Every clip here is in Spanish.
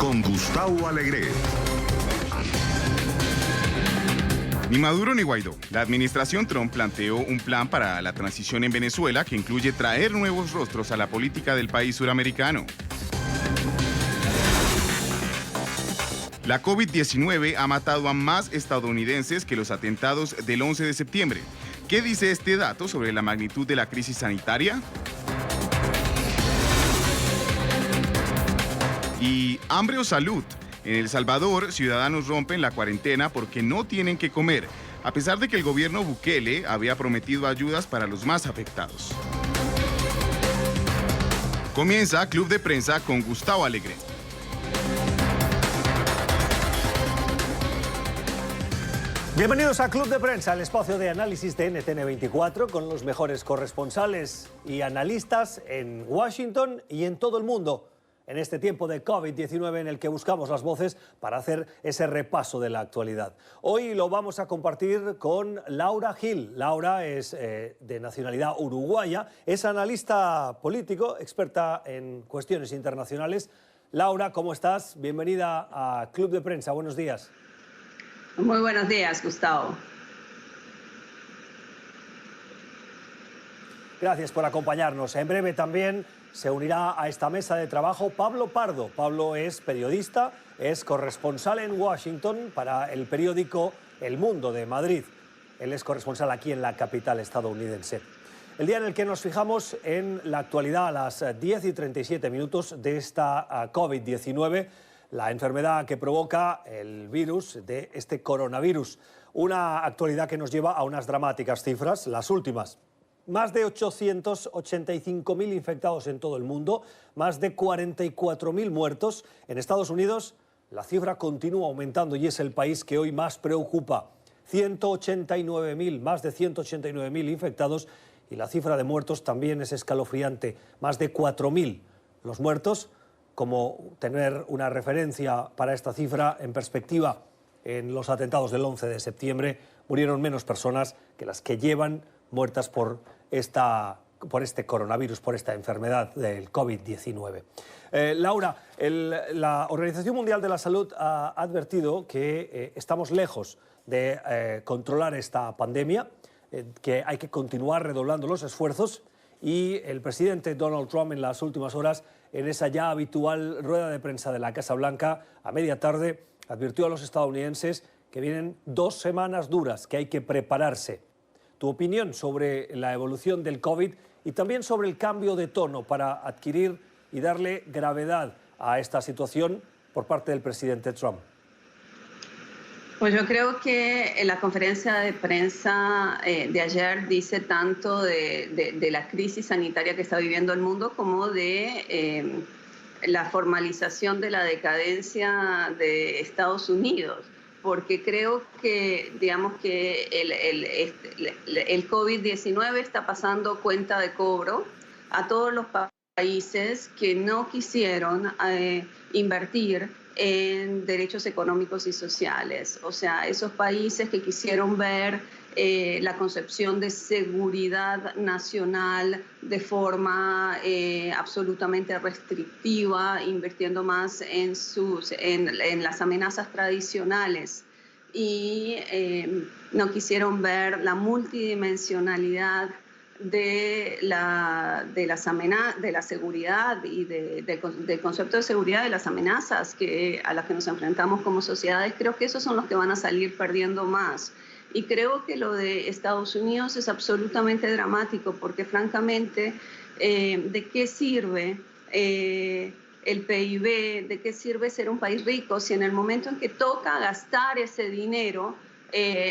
con Gustavo Alegre. Ni Maduro ni Guaidó. La administración Trump planteó un plan para la transición en Venezuela que incluye traer nuevos rostros a la política del país suramericano. La COVID-19 ha matado a más estadounidenses que los atentados del 11 de septiembre. ¿Qué dice este dato sobre la magnitud de la crisis sanitaria? ¿Y hambre o salud? En El Salvador, ciudadanos rompen la cuarentena porque no tienen que comer, a pesar de que el gobierno Bukele había prometido ayudas para los más afectados. Comienza Club de Prensa con Gustavo Alegre. Bienvenidos a Club de Prensa, el espacio de análisis de NTN24 con los mejores corresponsales y analistas en Washington y en todo el mundo. En este tiempo de COVID-19 en el que buscamos las voces para hacer ese repaso de la actualidad. Hoy lo vamos a compartir con Laura Gil. Laura es de nacionalidad uruguaya, es analista político, experta en cuestiones internacionales. Laura, ¿cómo estás? Bienvenida a Club de Prensa, buenos días. Muy buenos días, Gustavo. Gracias por acompañarnos. En breve también se unirá a esta mesa de trabajo Pablo Pardo. Pablo es periodista, es corresponsal en Washington para el periódico El Mundo de Madrid. Él es corresponsal aquí en la capital estadounidense. El día en el que nos fijamos en la actualidad a las 10:37 de esta COVID-19, la enfermedad que provoca el virus de este coronavirus. Una actualidad que nos lleva a unas dramáticas cifras, las últimas. Más de 885.000 infectados en todo el mundo, más de 44.000 muertos. En Estados Unidos la cifra continúa aumentando y es el país que hoy más preocupa. 189.000, más de 189.000 infectados y la cifra de muertos también es escalofriante. Más de 4.000 los muertos. Como tener una referencia para esta cifra en perspectiva, en los atentados del 11 de septiembre murieron menos personas que las que llevan muertas por este coronavirus, por esta enfermedad del COVID-19. Laura, la Organización Mundial de la Salud ha advertido que estamos lejos de controlar esta pandemia, que hay que continuar redoblando los esfuerzos y el presidente Donald Trump en las últimas horas, en esa ya habitual rueda de prensa de la Casa Blanca, a media tarde, advirtió a los estadounidenses que vienen 2 semanas duras, que hay que prepararse. Tu opinión sobre la evolución del COVID y también sobre el cambio de tono para adquirir y darle gravedad a esta situación por parte del presidente Trump. Pues yo creo que en la conferencia de prensa de ayer dice tanto de la crisis sanitaria que está viviendo el mundo como de la formalización de la decadencia de Estados Unidos, porque creo que, digamos que el COVID-19 está pasando cuenta de cobro a todos los países que no quisieron invertir en derechos económicos y sociales. O sea, esos países que quisieron ver la concepción de seguridad nacional de forma absolutamente restrictiva, invirtiendo más en las amenazas tradicionales y no quisieron ver la multidimensionalidad de la seguridad y del concepto de seguridad de las amenazas a las que nos enfrentamos como sociedades. Creo que esos son los que van a salir perdiendo más. Y creo que lo de Estados Unidos es absolutamente dramático porque, francamente, ¿de qué sirve el PIB? ¿De qué sirve ser un país rico si en el momento en que toca gastar ese dinero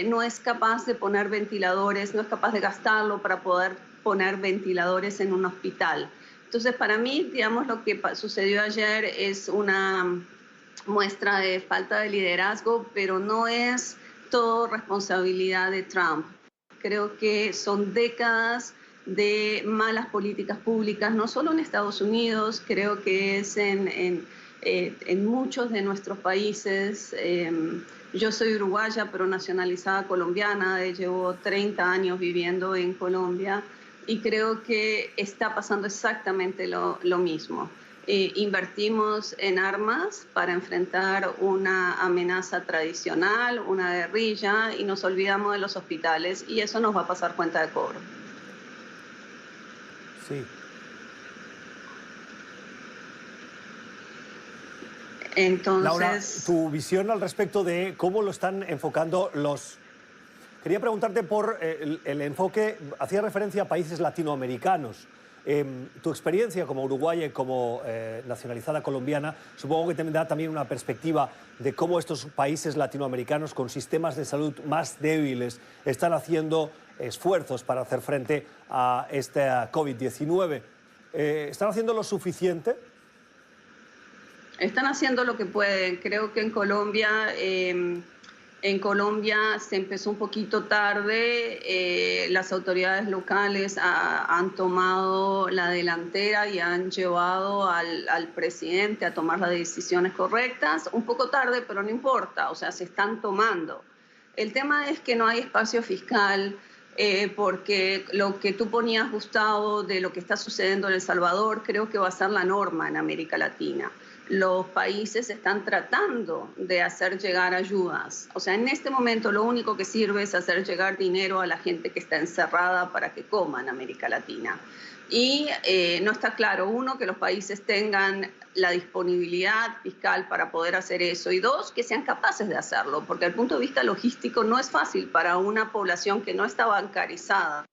no es capaz de poner ventiladores, no es capaz de gastarlo para poder poner ventiladores en un hospital? Entonces, para mí, digamos, lo que sucedió ayer es una muestra de falta de liderazgo, pero no es todo responsabilidad de Trump. Creo que son décadas de malas políticas públicas, no solo en Estados Unidos, creo que es en muchos de nuestros países. Yo soy uruguaya, pero nacionalizada colombiana, llevo 30 años viviendo en Colombia y creo que está pasando exactamente lo mismo. invertimos en armas para enfrentar una amenaza tradicional, una guerrilla, y nos olvidamos de los hospitales, y eso nos va a pasar cuenta de cobro. Sí. Entonces, Laura, tu visión al respecto de cómo lo están enfocando los... Quería preguntarte por el enfoque, hacía referencia a países latinoamericanos. Tu experiencia como uruguaya y como nacionalizada colombiana, supongo que te da también una perspectiva de cómo estos países latinoamericanos con sistemas de salud más débiles están haciendo esfuerzos para hacer frente a esta COVID-19. ¿Están haciendo lo suficiente? están haciendo lo que pueden. Creo que en Colombia se empezó un poquito tarde. Las autoridades locales han tomado la delantera y han llevado al presidente a tomar las decisiones correctas. Un poco tarde, pero no importa. O sea, se están tomando. El tema es que no hay espacio fiscal. Porque lo que tú ponías, Gustavo, de lo que está sucediendo en El Salvador, creo que va a ser la norma en América Latina. Los países están tratando de hacer llegar ayudas. O sea, en este momento lo único que sirve es hacer llegar dinero a la gente que está encerrada para que coma en América Latina. Y no está claro, uno, que los países tengan la disponibilidad fiscal para poder hacer eso, y dos, que sean capaces de hacerlo, porque desde el punto de vista logístico no es fácil para una población que no está bancarizada,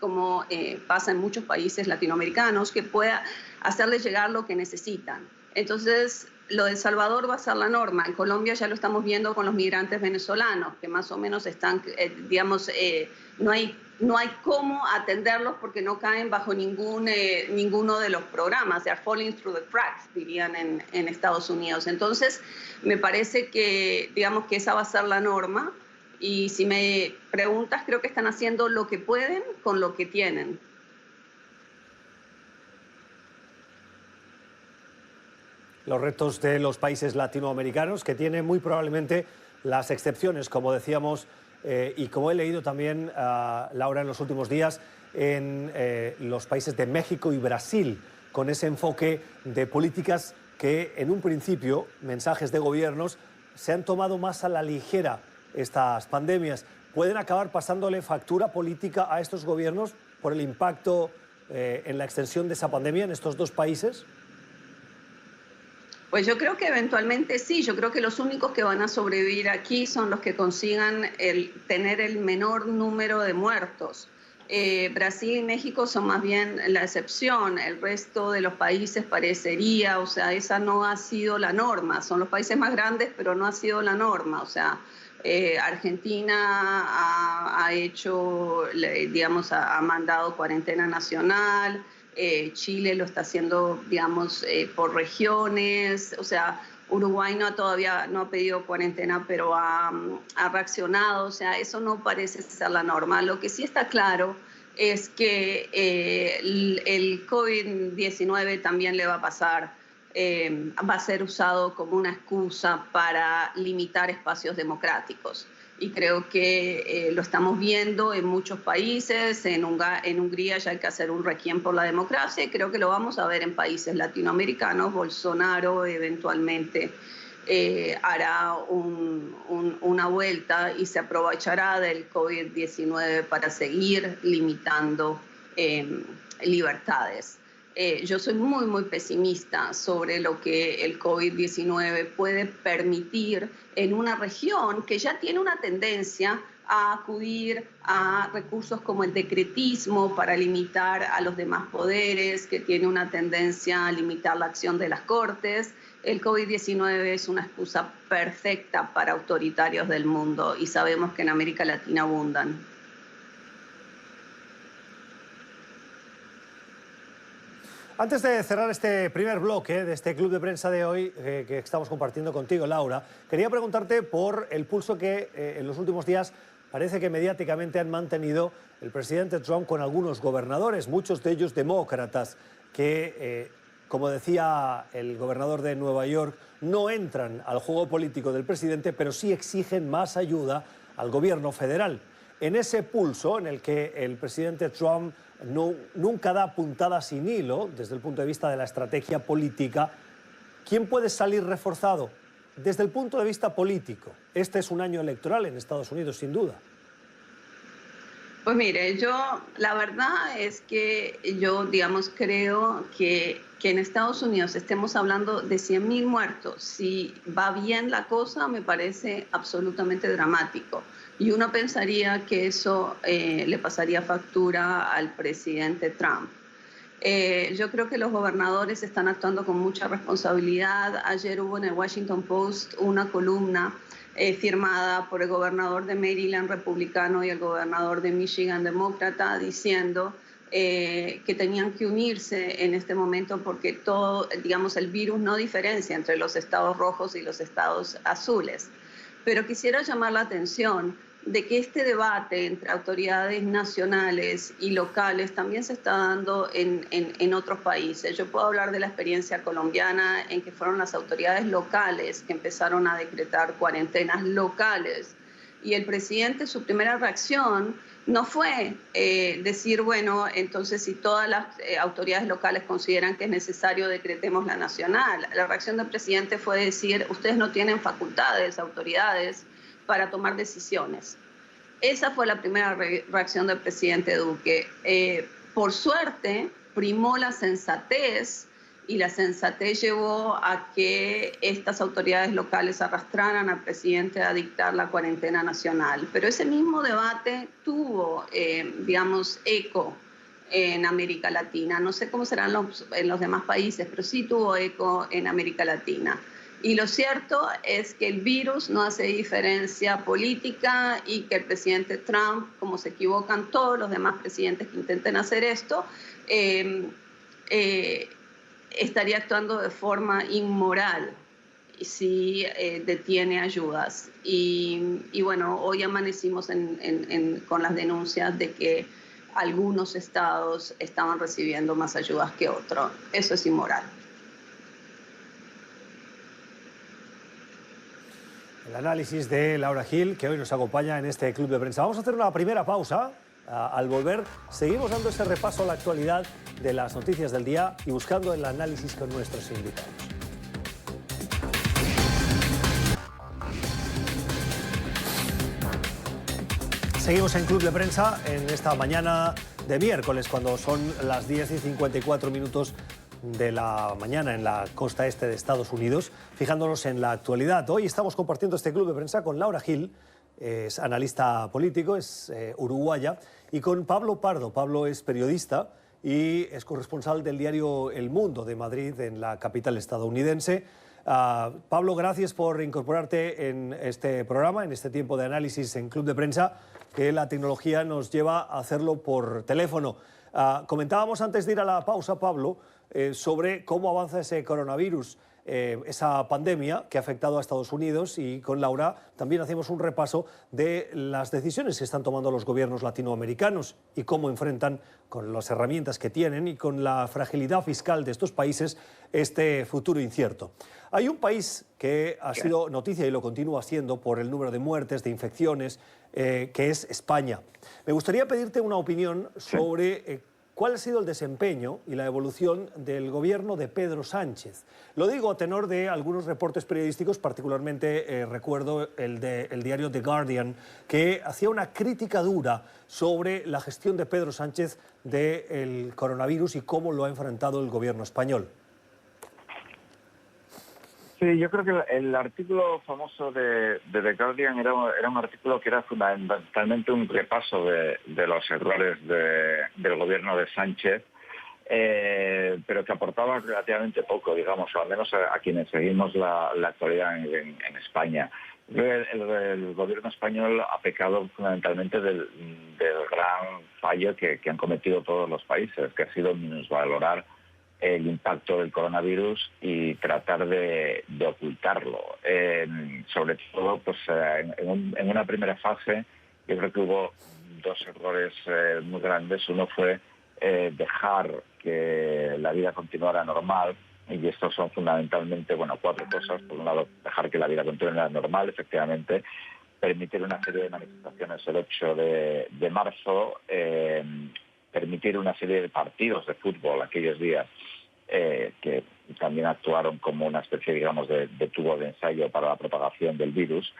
como pasa en muchos países latinoamericanos, que pueda hacerles llegar lo que necesitan. Entonces, lo de El Salvador va a ser la norma. En Colombia ya lo estamos viendo con los migrantes venezolanos, que más o menos están, no hay cómo atenderlos porque no caen bajo ninguno de los programas. They are falling through the cracks, dirían en Estados Unidos. Entonces, me parece que, que esa va a ser la norma. Y si me preguntas, creo que están haciendo lo que pueden con lo que tienen. Los retos de los países latinoamericanos, que tienen muy probablemente las excepciones, como decíamos, y como he leído también, Laura, en los últimos días, en los países de México y Brasil, con ese enfoque de políticas que en un principio, mensajes de gobiernos, se han tomado más a la ligera estas pandemias. ¿Pueden acabar pasándole factura política a estos gobiernos por el impacto en la extensión de esa pandemia en estos dos países? Pues yo creo que eventualmente sí. Yo creo que los únicos que van a sobrevivir aquí son los que consigan tener el menor número de muertos. Brasil y México son más bien la excepción. El resto de los países parecería, o sea, esa no ha sido la norma. Son los países más grandes, pero no ha sido la norma. O sea, Argentina ha hecho, ha mandado cuarentena nacional. Chile lo está haciendo, por regiones. O sea, Uruguay todavía no ha pedido cuarentena, pero ha reaccionado. O sea, eso no parece ser la norma. Lo que sí está claro es que el COVID-19 también le va a pasar. Va a ser usado como una excusa para limitar espacios democráticos. Y creo que lo estamos viendo en muchos países. En Hungría ya hay que hacer un requiem por la democracia, y creo que lo vamos a ver en países latinoamericanos. Bolsonaro eventualmente hará una vuelta y se aprovechará del COVID-19 para seguir limitando libertades. Yo soy muy, muy pesimista sobre lo que el COVID-19 puede permitir en una región que ya tiene una tendencia a acudir a recursos como el decretismo para limitar a los demás poderes, que tiene una tendencia a limitar la acción de las cortes. El COVID-19 es una excusa perfecta para autoritarios del mundo, y sabemos que en América Latina abundan. Antes de cerrar este primer bloque de este club de prensa de hoy que estamos compartiendo contigo, Laura, quería preguntarte por el pulso que en los últimos días parece que mediáticamente han mantenido el presidente Trump con algunos gobernadores, muchos de ellos demócratas, que, como decía el gobernador de Nueva York, no entran al juego político del presidente, pero sí exigen más ayuda al gobierno federal. en ese pulso en el que el presidente Trump nunca da puntada sin hilo desde el punto de vista de la estrategia política, ¿quién puede salir reforzado? Desde el punto de vista político, este es un año electoral en Estados Unidos, sin duda. Pues mire, la verdad es que yo, digamos, creo que en Estados Unidos estemos hablando de 100.000 muertos. Si va bien la cosa, me parece absolutamente dramático. Y uno pensaría que eso le pasaría factura al presidente Trump. Yo creo que los gobernadores están actuando con mucha responsabilidad. Ayer hubo en el Washington Post una columna firmada por el gobernador de Maryland republicano y el gobernador de Michigan demócrata diciendo que tenían que unirse en este momento porque todo, digamos, el virus no diferencia entre los estados rojos y los estados azules. Pero quisiera llamar la atención de que este debate entre autoridades nacionales y locales también se está dando en otros países. Yo puedo hablar de la experiencia colombiana en que fueron las autoridades locales que empezaron a decretar cuarentenas locales. Y el presidente, su primera reacción no fue decir, bueno, entonces si todas las autoridades locales consideran que es necesario, decretemos la nacional. La reacción del presidente fue decir, ustedes no tienen facultades, autoridades, para tomar decisiones. Esa fue la primera reacción del presidente Duque. Por suerte, primó la sensatez y la sensatez llevó a que estas autoridades locales arrastraran al presidente a dictar la cuarentena nacional. Pero ese mismo debate tuvo, digamos, eco en América Latina. No sé cómo serán en los demás países, pero sí tuvo eco en América Latina. Y lo cierto es que el virus no hace diferencia política y que el presidente Trump, como se equivocan todos los demás presidentes que intenten hacer esto, estaría actuando de forma inmoral si detiene ayudas. Y bueno, hoy amanecimos con las denuncias de que algunos estados estaban recibiendo más ayudas que otros. Eso es inmoral. El análisis de Laura Gil, que hoy nos acompaña en este club de prensa. Vamos a hacer una primera pausa. Al volver, seguimos dando ese repaso a la actualidad de las noticias del día y buscando el análisis con nuestros invitados. Seguimos en Club de Prensa en esta mañana de miércoles, cuando son las 10:54 de la mañana en la costa este de Estados Unidos, fijándonos en la actualidad. Hoy estamos compartiendo este club de prensa con Laura Gil, es analista político, es uruguaya, y con Pablo Pardo. Pablo es periodista y es corresponsal del diario El Mundo de Madrid, en la capital estadounidense. Pablo, gracias por incorporarte en este programa, en este tiempo de análisis en Club de Prensa, que la tecnología nos lleva a hacerlo por teléfono. Comentábamos antes de ir a la pausa, Pablo, sobre cómo avanza ese coronavirus, esa pandemia que ha afectado a Estados Unidos, y con Laura también hacemos un repaso de las decisiones que están tomando los gobiernos latinoamericanos y cómo enfrentan, con las herramientas que tienen y con la fragilidad fiscal de estos países, este futuro incierto. Hay un país que ha sido noticia y lo continúa siendo por el número de muertes, de infecciones, que es España. Me gustaría pedirte una opinión sobre ¿cuál ha sido el desempeño y la evolución del gobierno de Pedro Sánchez? Lo digo a tenor de algunos reportes periodísticos, particularmente recuerdo el del diario The Guardian, que hacía una crítica dura sobre la gestión de Pedro Sánchez del coronavirus y cómo lo ha enfrentado el gobierno español. Sí, yo creo que el artículo famoso de The Guardian era un artículo que era fundamentalmente un repaso de los errores del gobierno de Sánchez, pero que aportaba relativamente poco, digamos, o al menos a quienes seguimos la actualidad en España. El gobierno español ha pecado fundamentalmente del gran fallo que han cometido todos los países, que ha sido minusvalorar el impacto del coronavirus y tratar de ocultarlo. Sobre todo, pues, en una primera fase, yo creo que hubo dos errores muy grandes. Uno fue dejar que la vida continuara normal, y estos son fundamentalmente, cuatro cosas. Por un lado, dejar que la vida continuara normal, efectivamente. permitir una serie de manifestaciones el 8 de marzo, permitir una serie de partidos de fútbol aquellos días, que también actuaron como una especie, digamos, de tubo de ensayo para la propagación del virus,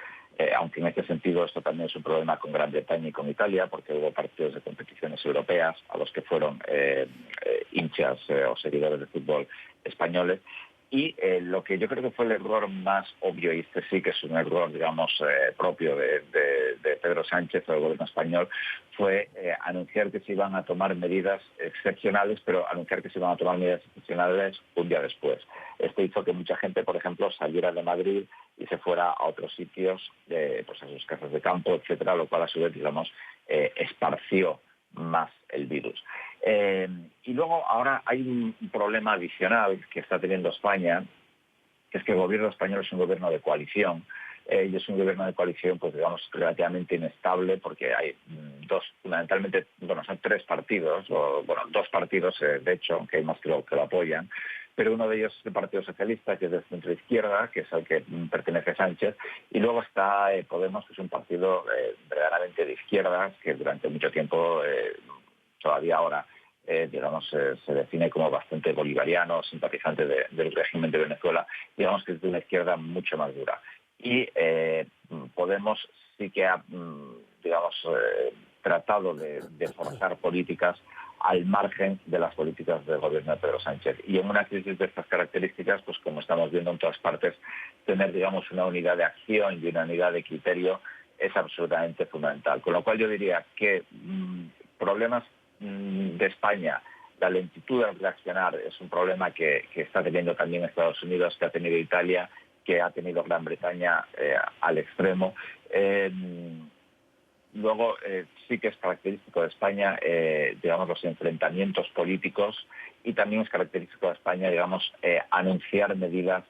aunque en este sentido esto también es un problema con Gran Bretaña y con Italia, porque hubo partidos de competiciones europeas a los que fueron hinchas o seguidores de fútbol españoles. Y lo que yo creo que fue el error más obvio, y este sí que es un error, digamos, propio de Pedro Sánchez o del gobierno español, fue anunciar que se iban a tomar medidas excepcionales, pero anunciar que se iban a tomar medidas excepcionales un día después. Esto hizo que mucha gente, por ejemplo, saliera de Madrid y se fuera a otros sitios, pues a sus casas de campo, etcétera, lo cual a su vez, digamos, esparció más el virus. Y luego ahora hay un problema adicional que está teniendo España, que es que el gobierno español es un gobierno de coalición, y es un gobierno de coalición, pues digamos, relativamente inestable, porque hay fundamentalmente, son tres partidos, dos partidos, de hecho, aunque hay más que lo apoyan, pero uno de ellos es el Partido Socialista, que es de centro izquierda, que es al que pertenece Sánchez, y luego está Podemos, que es un partido verdaderamente de izquierdas, que durante mucho tiempo, todavía ahora, se define como bastante bolivariano, simpatizante del régimen de Venezuela, digamos que es de una izquierda mucho más dura. Y Podemos sí que ha, tratado de forzar políticas al margen de las políticas del gobierno de Pedro Sánchez. Y en una crisis de estas características, pues como estamos viendo en todas partes, tener, digamos, una unidad de acción y una unidad de criterio es absolutamente fundamental. Con lo cual yo diría que problemas de España, la lentitud de reaccionar es un problema que está teniendo también Estados Unidos, que ha tenido Italia, que ha tenido Gran Bretaña al extremo. Luego sí que es característico de España, los enfrentamientos políticos, y también es característico de España, anunciar medidas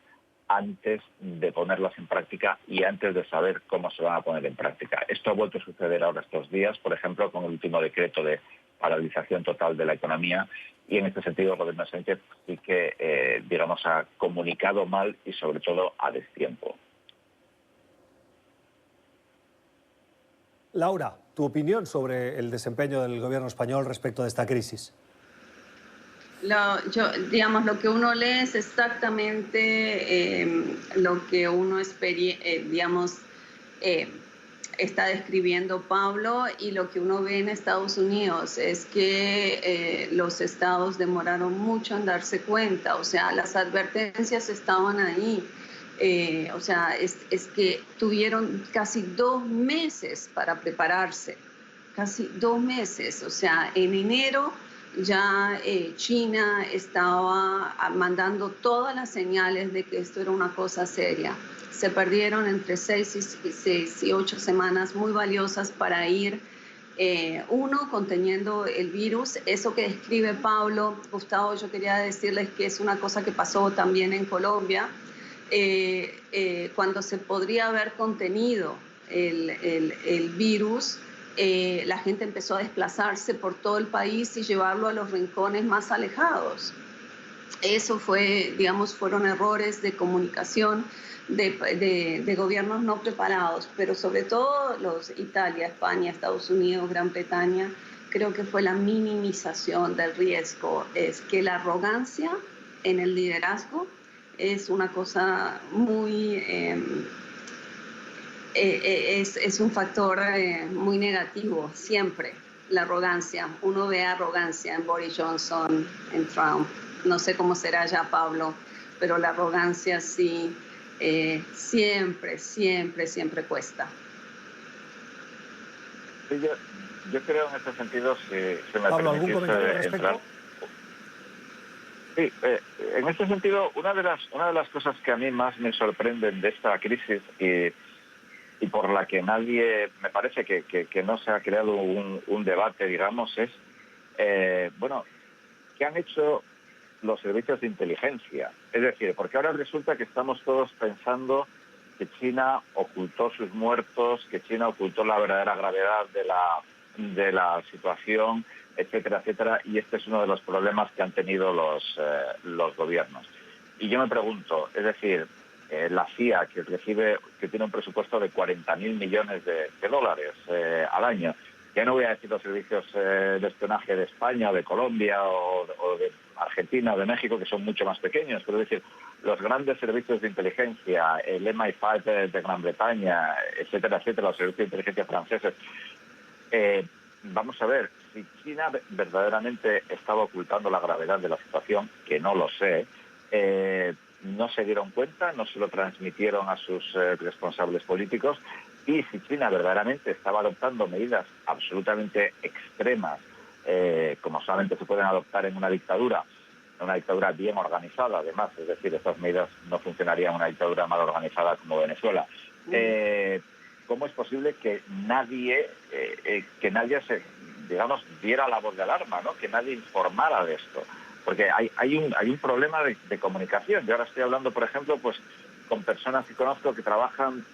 antes de ponerlas en práctica y antes de saber cómo se van a poner en práctica. Esto ha vuelto a suceder ahora estos días, por ejemplo, con el último decreto de paralización total de la economía, y en este sentido el gobierno Sánchez sí que, ha comunicado mal y sobre todo a destiempo. Laura, tu opinión sobre el desempeño del gobierno español respecto de esta crisis. Lo que uno lee es exactamente lo que uno está describiendo Pablo, y lo que uno ve en Estados Unidos es que los estados demoraron mucho en darse cuenta, o sea, las advertencias estaban ahí. Es que tuvieron casi 2 meses para prepararse, casi 2 meses, o sea, en enero ya China estaba mandando todas las señales de que esto era una cosa seria. Se perdieron entre 6 y 8 semanas muy valiosas para ir, conteniendo el virus. Eso que describe Pablo, Gustavo, yo quería decirles que es una cosa que pasó también en Colombia, cuando se podría haber contenido el virus. La gente empezó a desplazarse por todo el país y llevarlo a los rincones más alejados. Eso fueron errores de comunicación de gobiernos no preparados, pero sobre todo Italia, España, Estados Unidos, Gran Bretaña. Creo que fue la minimización del riesgo. Es que la arrogancia en el liderazgo es una cosa muy... es un factor muy negativo, siempre, la arrogancia. Uno ve arrogancia en Boris Johnson, en Trump. No sé cómo será ya Pablo, pero la arrogancia sí, siempre cuesta. Sí, yo creo en este sentido, si me Pablo, ¿algún comentario al respecto? Sí, en este sentido, una de las cosas que a mí más me sorprenden de esta crisis y por la que nadie, me parece que no se ha creado un debate, digamos, es, ¿qué han hecho los servicios de inteligencia? Es decir, porque ahora resulta que estamos todos pensando que China ocultó sus muertos, que China ocultó la verdadera gravedad de la situación, etcétera, etcétera, y este es uno de los problemas que han tenido los gobiernos. Y yo me pregunto, es decir, la CIA, que tiene un presupuesto de 40.000 millones de dólares al año. Ya no voy a decir los servicios de espionaje de España, o de Colombia, o de Argentina, o de México, que son mucho más pequeños, pero es decir, los grandes servicios de inteligencia, el MI5 de Gran Bretaña, etcétera, etcétera, los servicios de inteligencia franceses. Vamos a ver, si China verdaderamente estaba ocultando la gravedad de la situación, que no lo sé, no se dieron cuenta, no se lo transmitieron a sus responsables políticos, y si China verdaderamente estaba adoptando medidas absolutamente extremas, como solamente se pueden adoptar en una dictadura bien organizada, además, es decir, estas medidas no funcionarían en una dictadura mal organizada como Venezuela. ¿Cómo es posible que nadie se, digamos, diera la voz de alarma, ¿no? Que nadie informara de esto? Porque hay un problema de comunicación. Yo ahora estoy hablando, por ejemplo, pues con personas que conozco que trabajan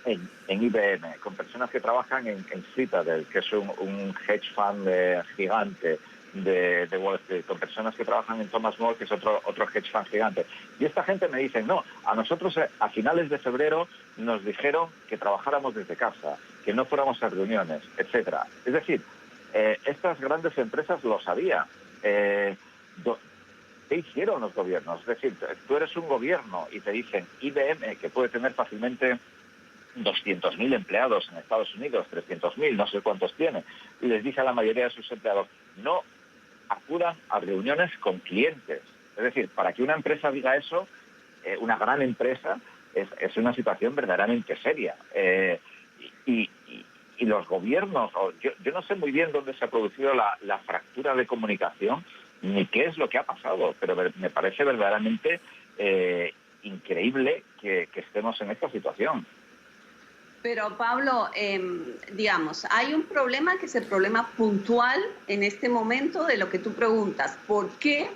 en IBM, con personas que trabajan en Citadel, que es un hedge fund gigante de Wall Street, con personas que trabajan en Thomas More, que es otro hedge fund gigante. Y esta gente me dice, no, a nosotros a finales de febrero nos dijeron que trabajáramos desde casa, que no fuéramos a reuniones, etcétera. Es decir, estas grandes empresas lo sabían. ¿Qué hicieron los gobiernos? Es decir, tú eres un gobierno y te dicen IBM, que puede tener fácilmente 200.000 empleados en Estados Unidos, 300.000, no sé cuántos tiene, y les dice a la mayoría de sus empleados, no acudan a reuniones con clientes. Es decir, para que una empresa diga eso, una gran empresa, es una situación verdaderamente seria. Y los gobiernos, yo no sé muy bien dónde se ha producido la fractura de comunicación, ni qué es lo que ha pasado, pero me parece verdaderamente increíble que estemos en esta situación. Pero Pablo, digamos, hay un problema que es el problema puntual en este momento de lo que tú preguntas. ¿Por qué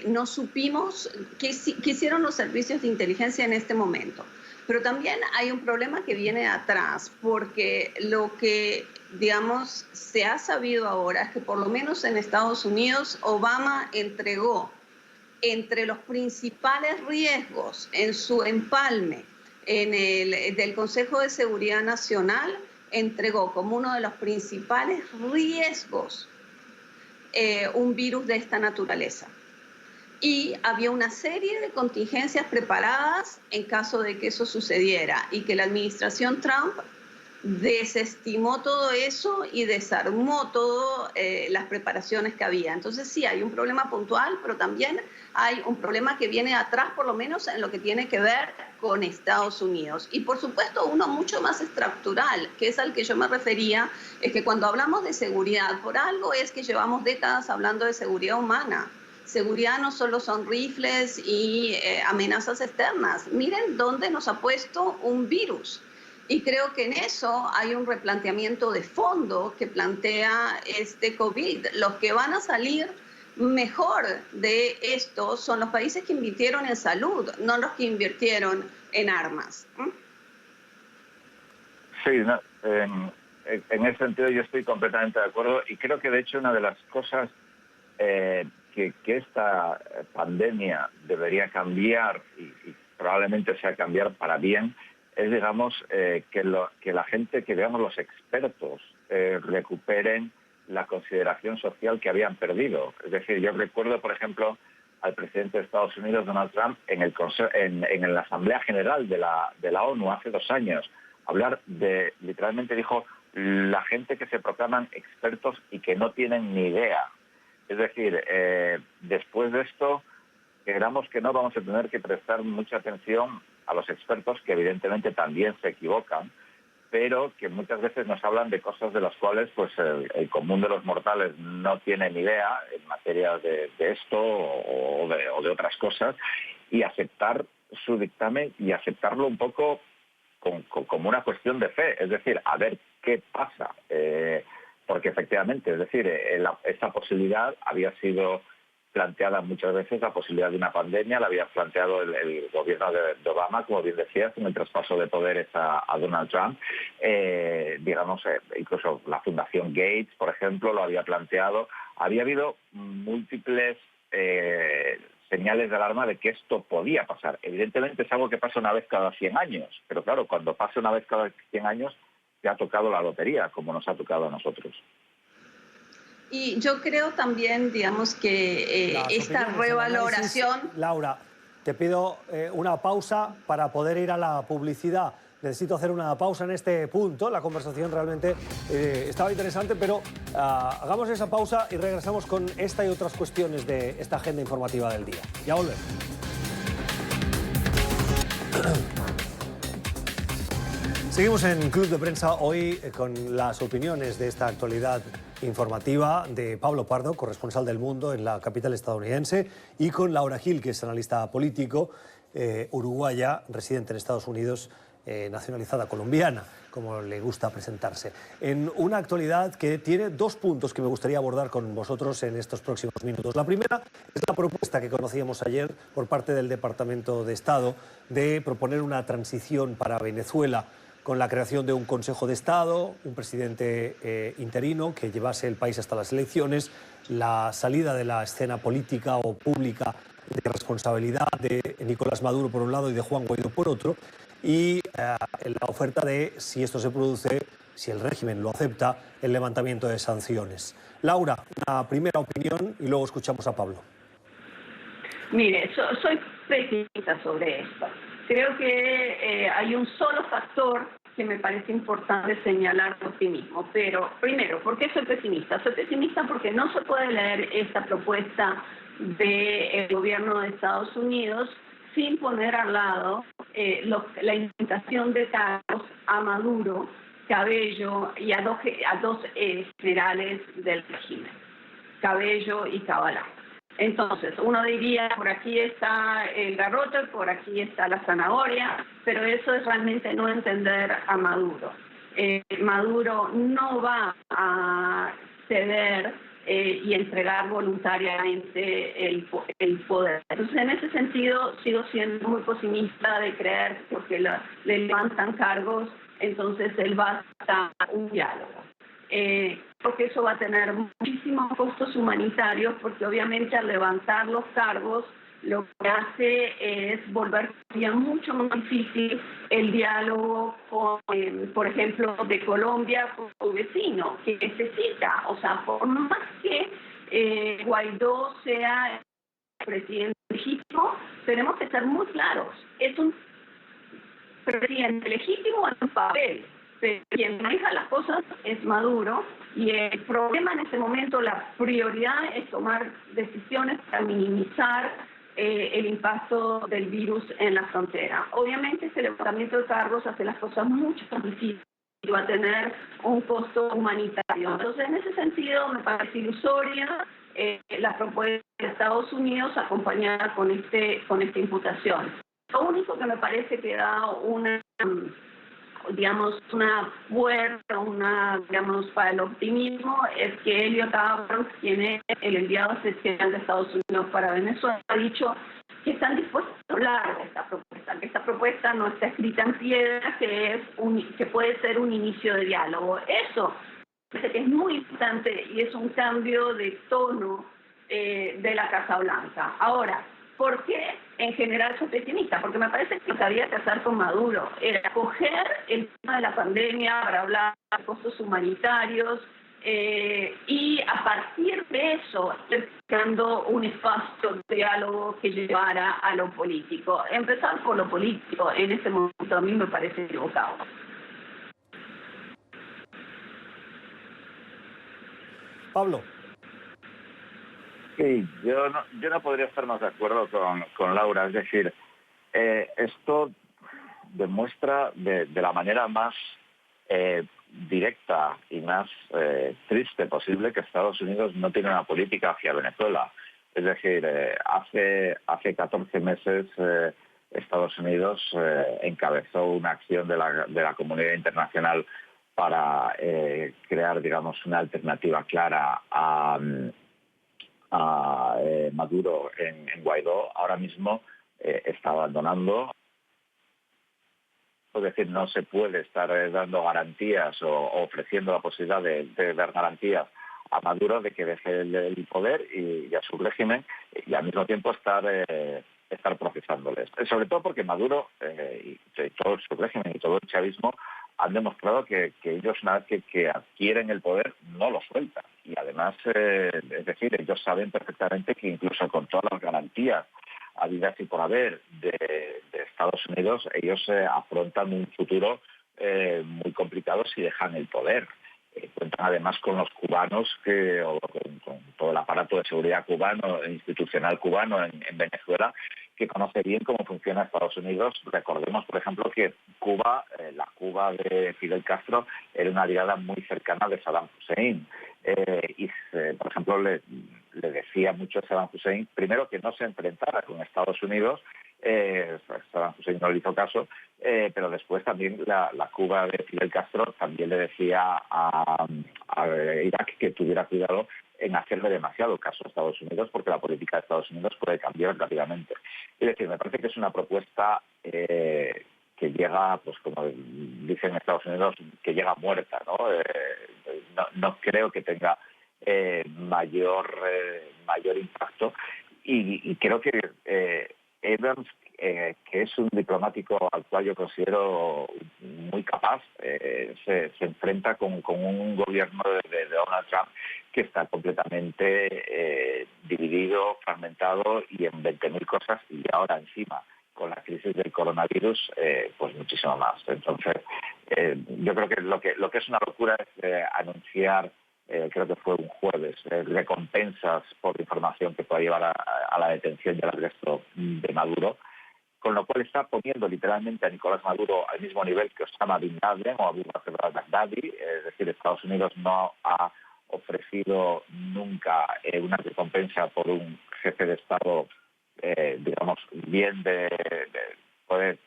no supimos qué hicieron los servicios de inteligencia en este momento? Pero también hay un problema que viene de atrás, porque lo que, digamos, se ha sabido ahora es que por lo menos en Estados Unidos Obama entregó entre los principales riesgos en su empalme del Consejo de Seguridad Nacional, entregó como uno de los principales riesgos un virus de esta naturaleza. Y había una serie de contingencias preparadas en caso de que eso sucediera, y que la administración Trump desestimó todo eso y desarmó todas las preparaciones que había. Entonces sí, hay un problema puntual, pero también hay un problema que viene atrás, por lo menos en lo que tiene que ver con Estados Unidos. Y por supuesto uno mucho más estructural, que es al que yo me refería, es que cuando hablamos de seguridad, por algo es que llevamos décadas hablando de seguridad humana. Seguridad no solo son rifles y amenazas externas. Miren dónde nos ha puesto un virus. Y creo que en eso hay un replanteamiento de fondo que plantea este COVID. Los que van a salir mejor de esto son los países que invirtieron en salud, no los que invirtieron en armas. Sí, no, en ese sentido yo estoy completamente de acuerdo, y creo que de hecho una de las cosas que esta pandemia debería cambiar, y probablemente sea cambiar para bien, es, digamos, que la gente, que digamos los expertos recuperen la consideración social que habían perdido. Es decir, yo recuerdo, por ejemplo, al presidente de Estados Unidos, Donald Trump, en la Asamblea General de la ONU hace 2 años, hablar de, literalmente dijo, la gente que se proclaman expertos y que no tienen ni idea. Es decir, después de esto, queramos que no, vamos a tener que prestar mucha atención a los expertos, que evidentemente también se equivocan, pero que muchas veces nos hablan de cosas de las cuales pues el común de los mortales no tiene ni idea en materia de esto o de otras cosas, y aceptar su dictamen y aceptarlo un poco como una cuestión de fe, es decir, a ver qué pasa, porque efectivamente, es decir, esta posibilidad había sido planteada muchas veces, la posibilidad de una pandemia, la había planteado el gobierno de Obama, como bien decías, con el traspaso de poderes a Donald Trump. Incluso la Fundación Gates, por ejemplo, lo había planteado. Había habido múltiples señales de alarma de que esto podía pasar. Evidentemente es algo que pasa una vez cada 100 años, pero claro, cuando pasa una vez cada 100 años te ha tocado la lotería, como nos ha tocado a nosotros. Y yo creo también, digamos, que esta revaloración... Laura, te pido una pausa para poder ir a la publicidad. Necesito hacer una pausa en este punto. La conversación realmente estaba interesante, pero hagamos esa pausa y regresamos con esta y otras cuestiones de esta agenda informativa del día. Ya volvemos. Seguimos en Club de Prensa hoy con las opiniones de esta actualidad informativa de Pablo Pardo, corresponsal del Mundo en la capital estadounidense, y con Laura Gil, que es analista político, uruguaya, residente en Estados Unidos, nacionalizada colombiana, como le gusta presentarse. En una actualidad que tiene dos puntos que me gustaría abordar con vosotros en estos próximos minutos. La primera es la propuesta que conocíamos ayer por parte del Departamento de Estado de proponer una transición para Venezuela, con la creación de un Consejo de Estado, un presidente interino que llevase el país hasta las elecciones, la salida de la escena política o pública de responsabilidad de Nicolás Maduro por un lado y de Juan Guaidó por otro, y la oferta de, si esto se produce, si el régimen lo acepta, el levantamiento de sanciones. Laura, una primera opinión y luego escuchamos a Pablo. Mire, soy pesimista sobre esto. Creo que hay un solo factor que me parece importante señalar de optimismo. Pero, primero, ¿por qué soy pesimista? Soy pesimista porque no se puede leer esta propuesta del gobierno de Estados Unidos sin poner al lado la imputación de cargos a Maduro, Cabello y a dos generales del régimen, Cabello y Cabalá. Entonces, uno diría, por aquí está el garrote, por aquí está la zanahoria, pero eso es realmente no entender a Maduro. Maduro no va a ceder y entregar voluntariamente el poder. Entonces, en ese sentido, sigo siendo muy pesimista de creer que porque le levantan cargos, entonces él va a estar un diálogo. Porque eso va a tener muchísimos costos humanitarios, porque obviamente al levantar los cargos lo que hace es volver ya mucho más difícil el diálogo con, por ejemplo, de Colombia con su vecino, que necesita, o sea, por más que Guaidó sea presidente legítimo, tenemos que ser muy claros, es un presidente legítimo en un papel. Quien maneja las cosas es Maduro y el problema en este momento, la prioridad es tomar decisiones para minimizar el impacto del virus en la frontera. Obviamente ese levantamiento de cargos hace las cosas mucho más difíciles y va a tener un costo humanitario. Entonces, en ese sentido, me parece ilusoria la propuesta de Estados Unidos acompañada con esta imputación. Lo único que me parece que da una puerta, digamos, para el optimismo es que Elliot Abrams, quien es el enviado especial de Estados Unidos para Venezuela, ha dicho que están dispuestos a hablar de esta propuesta, que esta propuesta no está escrita en piedra, que puede ser un inicio de diálogo. Eso parece que es muy importante y es un cambio de tono de la Casa Blanca. Ahora, ¿por qué en general soy pesimista? Porque me parece que lo que había que hacer con Maduro era coger el tema de la pandemia para hablar de costos humanitarios y a partir de eso buscando un espacio de diálogo que llevara a lo político. Empezar por lo político en este momento a mí me parece equivocado. Pablo. Sí, yo no podría estar más de acuerdo con Laura. Es decir, esto demuestra de la manera más directa y más triste posible que Estados Unidos no tiene una política hacia Venezuela. Es decir, hace 14 meses Estados Unidos encabezó una acción de la comunidad internacional para crear, digamos, una alternativa clara a Maduro en Guaidó. Ahora mismo está abandonando. Es decir, no se puede estar dando garantías o ofreciendo la posibilidad de dar garantías a Maduro de que deje el poder y a su régimen, y al mismo tiempo estar procesándoles. Sobre todo porque Maduro y todo su régimen y todo el chavismo han demostrado que ellos, una vez que adquieren el poder, no lo sueltan. Y además, es decir, ellos saben perfectamente que incluso con todas las garantías habidas y por haber de Estados Unidos, ellos afrontan un futuro muy complicado si dejan el poder. Cuentan además con los cubanos, con todo el aparato de seguridad cubano, institucional cubano en Venezuela, que conoce bien cómo funciona Estados Unidos. Recordemos, por ejemplo, que Cuba, la Cuba de Fidel Castro, era una aliada muy cercana de Saddam Hussein. Por ejemplo, le decía mucho a Saddam Hussein, primero, que no se enfrentara con Estados Unidos. Saddam Hussein no le hizo caso, pero después también la Cuba de Fidel Castro también le decía a Irak que tuviera cuidado en hacerle demasiado caso a Estados Unidos, porque la política de Estados Unidos puede cambiar rápidamente. Es decir, me parece que es una propuesta que llega, pues como dicen en Estados Unidos, que llega muerta, ¿no? No creo que tenga mayor impacto, y creo que Abrams, que es un diplomático al cual yo considero muy capaz, se enfrenta con un gobierno de Donald Trump que está completamente dividido, fragmentado y en 20.000 cosas, y ahora encima con la crisis del coronavirus, pues muchísimo más. Entonces, yo creo que lo que es una locura es anunciar, creo que fue un jueves, recompensas por información que pueda llevar a la detención y al arresto de Maduro, con lo cual está poniendo literalmente a Nicolás Maduro al mismo nivel que Osama Bin Laden o Abu Bakr al-Baghdadi. Es decir, Estados Unidos no ha ofrecido nunca una recompensa por un jefe de Estado, digamos, bien de poder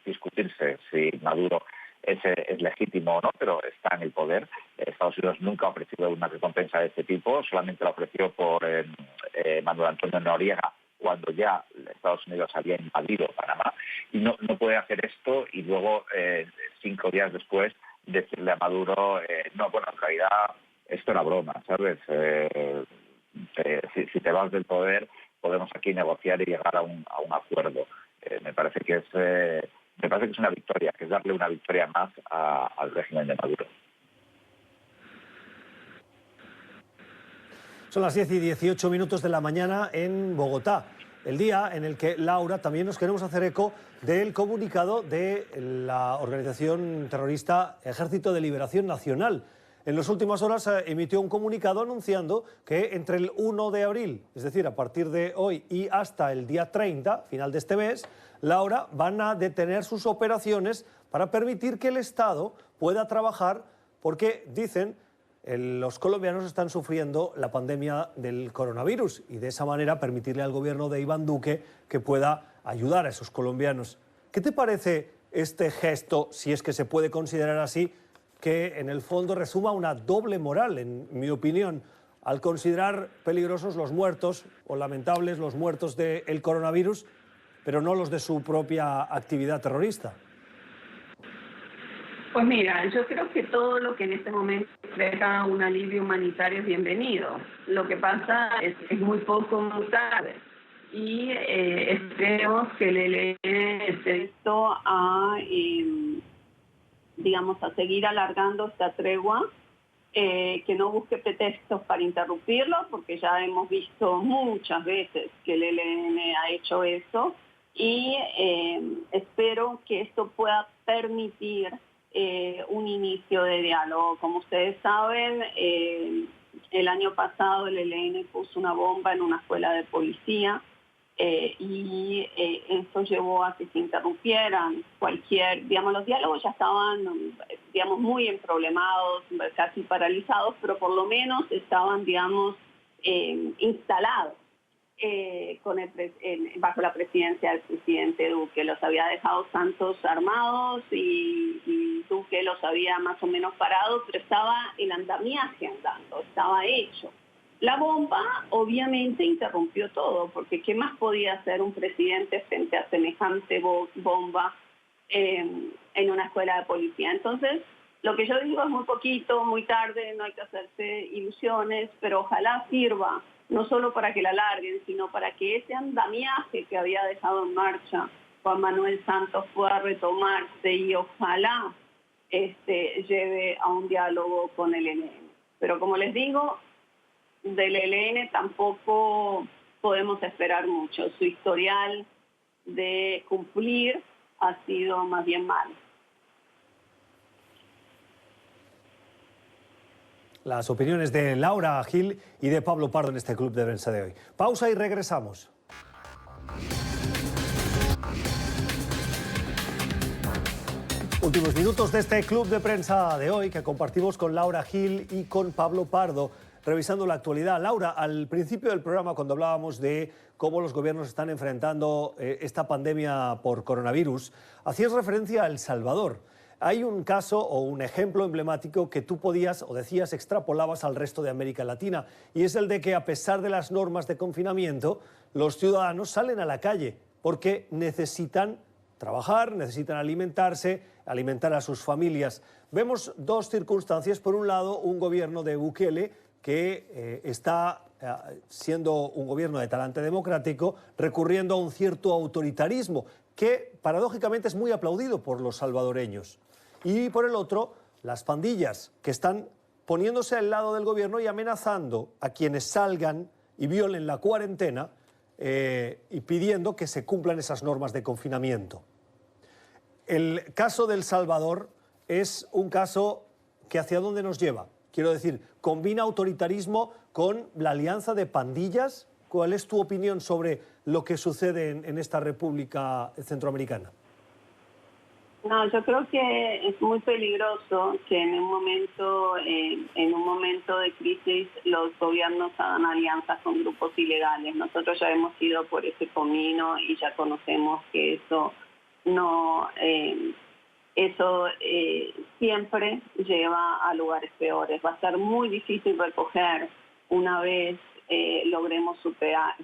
discutirse si Maduro es legítimo o no, pero está en el poder. Estados Unidos nunca ha ofrecido una recompensa de este tipo, solamente la ofreció por Manuel Antonio Noriega, cuando ya Estados Unidos había invadido Panamá, y no puede hacer esto y luego 5 días después decirle a Maduro, no, bueno, en realidad esto era broma, ¿sabes? Si te vas del poder, podemos aquí negociar y llegar a un acuerdo. Me parece que es una victoria, que es darle una victoria más al régimen de Maduro. Son las 10:18 de la mañana en Bogotá, el día en el que, Laura, también nos queremos hacer eco del comunicado de la organización terrorista Ejército de Liberación Nacional. En las últimas horas emitió un comunicado anunciando que entre el 1 de abril, es decir, a partir de hoy y hasta el día 30, final de este mes, Laura, van a detener sus operaciones para permitir que el Estado pueda trabajar, porque, dicen, los colombianos están sufriendo la pandemia del coronavirus, y de esa manera permitirle al gobierno de Iván Duque que pueda ayudar a esos colombianos. ¿Qué te parece este gesto, si es que se puede considerar así, que en el fondo resuma una doble moral, en mi opinión, al considerar peligrosos los muertos, o lamentables los muertos del coronavirus, pero no los de su propia actividad terrorista? Pues mira, yo creo que todo lo que en este momento ofrezca un alivio humanitario es bienvenido. Lo que pasa es que es muy poco, muy tarde. Y esperemos que el ELN esté listo digamos, a seguir alargando esta tregua, que no busque pretextos para interrumpirlo, porque ya hemos visto muchas veces que el ELN ha hecho eso, y espero que esto pueda permitir un inicio de diálogo. Como ustedes saben, el año pasado el ELN puso una bomba en una escuela de policía, y eso llevó a que se interrumpieran los diálogos ya estaban, muy emproblemados, casi paralizados, pero por lo menos estaban, instalados bajo la presidencia del presidente Duque. Los había dejado Santos armados y Duque los había más o menos parados, pero estaba el andamiaje andando, estaba hecho. La bomba obviamente interrumpió todo, porque ¿qué más podía hacer un presidente frente a semejante bomba en una escuela de policía? Entonces, Lo que yo digo es muy poquito, muy tarde, no hay que hacerse ilusiones, pero ojalá sirva no solo para que la larguen, sino para que ese andamiaje que había dejado en marcha Juan Manuel Santos pueda retomarse y ojalá lleve a un diálogo con el ELN. Pero como les digo, del ELN tampoco podemos esperar mucho. Su historial de cumplir ha sido más bien malo. Las opiniones de Laura Gil y de Pablo Pardo en este Club de Prensa de hoy. Pausa y regresamos. Últimos minutos de este Club de Prensa de hoy que compartimos con Laura Gil y con Pablo Pardo, revisando la actualidad. Laura, al principio del programa, cuando hablábamos de cómo los gobiernos están enfrentando esta pandemia por coronavirus, hacías referencia a El Salvador. Hay un caso o un ejemplo emblemático que tú podías o decías extrapolabas al resto de América Latina, y es el de que a pesar de las normas de confinamiento, los ciudadanos salen a la calle porque necesitan trabajar, necesitan alimentarse, alimentar a sus familias. Vemos dos circunstancias. Por un lado, un gobierno de Bukele que está siendo un gobierno de talante democrático, recurriendo a un cierto autoritarismo que paradójicamente es muy aplaudido por los salvadoreños. Y por el otro, las pandillas que están poniéndose al lado del gobierno y amenazando a quienes salgan y violen la cuarentena y pidiendo que se cumplan esas normas de confinamiento. El caso de El Salvador es un caso que ¿hacia dónde nos lleva? Quiero decir, ¿combina autoritarismo con la alianza de pandillas? ¿Cuál es tu opinión sobre lo que sucede en esta República Centroamericana? No, yo creo que es muy peligroso que en un momento de crisis los gobiernos hagan alianzas con grupos ilegales. Nosotros ya hemos ido por ese camino y ya conocemos que eso siempre lleva a lugares peores. Va a ser muy difícil recoger una vez logremos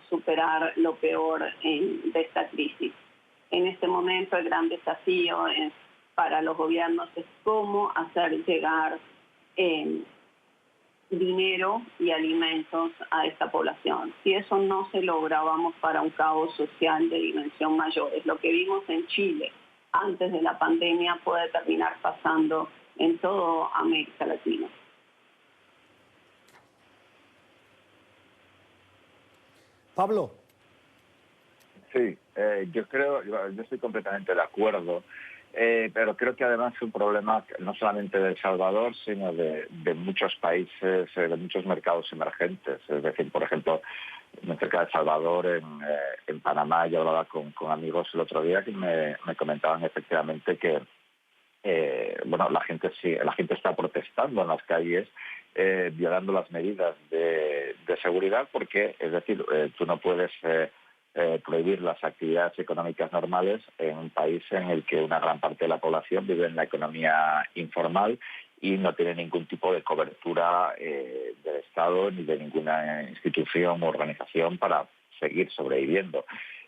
superar lo peor de esta crisis. En este momento el gran desafío para los gobiernos es cómo hacer llegar dinero y alimentos a esta población. Si eso no se logra, vamos para un caos social de dimensión mayor. Es lo que vimos en Chile antes de la pandemia, puede terminar pasando en toda América Latina. Pablo. Sí, yo estoy completamente de acuerdo, pero creo que además es un problema no solamente de El Salvador, sino de muchos países, de muchos mercados emergentes. Es decir, por ejemplo, cerca de El Salvador, en Panamá, yo hablaba con amigos el otro día que me comentaban efectivamente que la gente está protestando en las calles, violando las medidas de seguridad, porque, es decir, tú no puedes prohibir las actividades económicas normales en un país en el que una gran parte de la población vive en la economía informal y no tiene ningún tipo de cobertura del Estado ni de ninguna institución o organización para seguir sobreviviendo.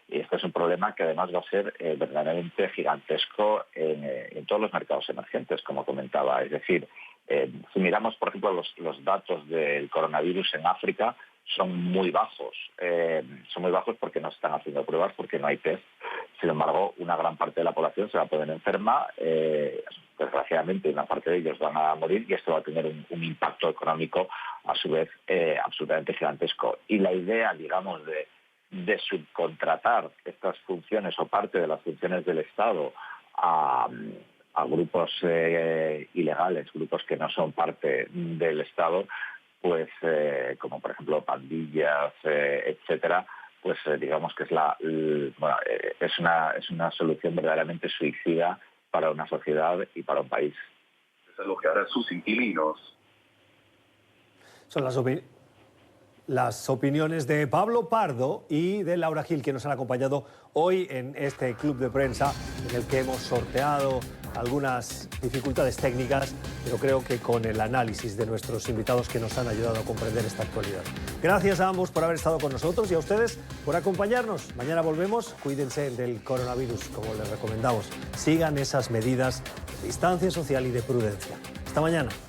Y esto es un problema que además va a ser verdaderamente gigantesco en todos los mercados emergentes, como comentaba. Es decir, si miramos, por ejemplo, los datos del coronavirus en África, son muy bajos. Son muy bajos porque no se están haciendo pruebas, porque no hay test. Sin embargo, una gran parte de la población se va a poner enferma. Desgraciadamente, una parte de ellos van a morir y esto va a tener un impacto económico, a su vez, absolutamente gigantesco. Y la idea, digamos, de subcontratar estas funciones o parte de las funciones del Estado a grupos ilegales, grupos que no son parte del Estado, pues como por ejemplo pandillas, etcétera, pues digamos que es una solución verdaderamente suicida para una sociedad y para un país. Eso es lo que harán sus inquilinos. Son las opiniones de Pablo Pardo y de Laura Gil, que nos han acompañado hoy en este Club de Prensa, en el que hemos sorteado algunas dificultades técnicas, pero creo que con el análisis de nuestros invitados que nos han ayudado a comprender esta actualidad. Gracias a ambos por haber estado con nosotros y a ustedes por acompañarnos. Mañana volvemos. Cuídense del coronavirus, como les recomendamos. Sigan esas medidas de distancia social y de prudencia. Hasta mañana.